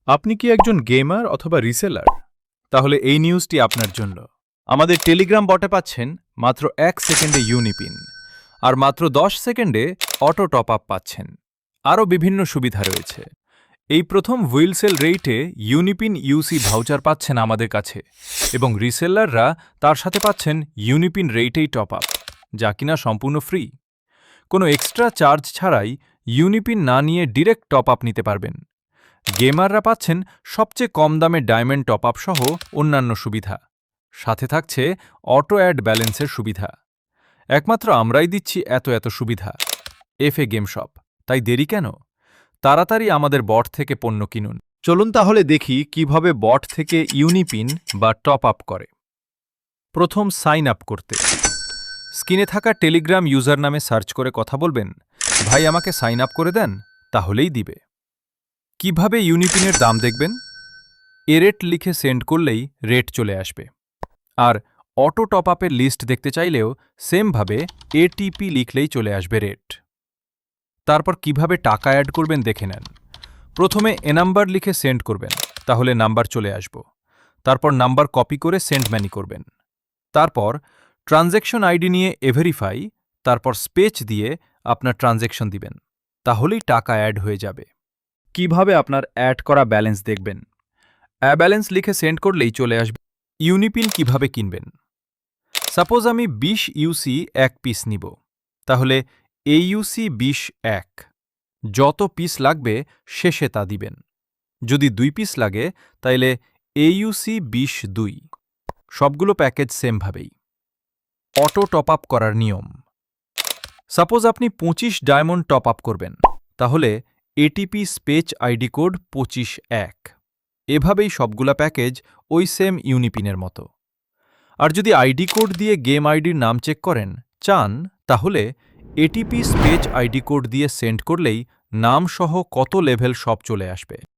আপনি কি একজন গেমার অথবা রিসেলার? তাহলে এই নিউজটি আপনার জন্য। আমাদের টেলিগ্রাম বটে পাচ্ছেন মাত্র 1 সেকেন্ডে ইউনিপিন, আর মাত্র 10 সেকেন্ডে অটো টপ আপ পাচ্ছেন। আরও বিভিন্ন সুবিধা রয়েছে। এই প্রথম হুইলসেল রেটে ইউনিপিন ইউসি ভাউচার পাচ্ছেন আমাদের কাছে, এবং রিসেলাররা তার সাথে পাচ্ছেন ইউনিপিন রেটেই টপ আপ, যা কিনা সম্পূর্ণ ফ্রি। কোনো এক্সট্রা চার্জ ছাড়াই ইউনিপিন না নিয়ে ডিরেক্ট টপ আপ নিতে পারবেন। গেমাররা পাচ্ছেন সবচেয়ে কম দামে ডায়মন্ড টপ আপ সহ অন্যান্য সুবিধা। সাথে থাকছে অটো অ্যাড ব্যালেন্সের সুবিধা। একমাত্র আমরাই দিচ্ছি এত সুবিধা। এফএ গেম শপ, তাই দেরি কেন? তাড়াতাড়ি আমাদের বট থেকে পণ্য কিনুন। চলুন তাহলে দেখি কিভাবে বট থেকে ইউনিপিন বা টপ আপ করে। প্রথম সাইন আপ করতে স্ক্রিনে থাকা টেলিগ্রাম ইউজার নামে সার্চ করে কথা বলবেন, ভাই আমাকে সাইন আপ করে দেন, তাহলেই দিবে। কিভাবে ইউনিপিনের দাম দেখবেন? রেট লিখে সেন্ড করলেই রেট চলে আসবে। আর অটো টপ আপের লিস্ট দেখতে চাইলেও সেমভাবে এটিপি লিখলেই চলে আসবে রেট। তারপর কিভাবে টাকা অ্যাড করবেন দেখে নেন। প্রথমে নাম্বার লিখে সেন্ড করবেন, তাহলে নাম্বার চলে আসব। তারপর নাম্বার কপি করে সেন্ড মানি করবেন। তারপর ট্রানজ্যাকশন আইডি নিয়ে ভেরিফাই, তারপর স্পেচ দিয়ে আপনার ট্রানজ্যাকশন দিবেন, তাহলেই টাকা অ্যাড হয়ে যাবে। কিভাবে আপনার অ্যাড করা ব্যালেন্স দেখবেন? ব্যালেন্স লিখে সেন্ড করলেই চলে আসবে। ইউনিপিন কিভাবে কিনবেন? সাপোজ আমি 20 ইউসি 1 পিস নিব, তাহলে এইউসি 20 1, যত পিস লাগবে শেষে তা দিবেন। যদি 2 পিস লাগে তাইলে এইউসি 20 2। সবগুলো প্যাকেজ সেমভাবেই। অটো টপ আপ করার নিয়ম। সাপোজ আপনি 25 ডায়মন্ড টপ আপ করবেন, তাহলে এটিপি স্পেচ আইডি কোড 25 1। এভাবেই সবগুলা প্যাকেজ ওই সেম ইউনিপিনের মতো। আর যদি আইডি কোড দিয়ে গেম আইডির নাম চেক করেন চান, তাহলে এটিপি স্পেচ আইডি কোড দিয়ে সেন্ড করলেই নাম সহ কত লেভেল সব চলে আসবে।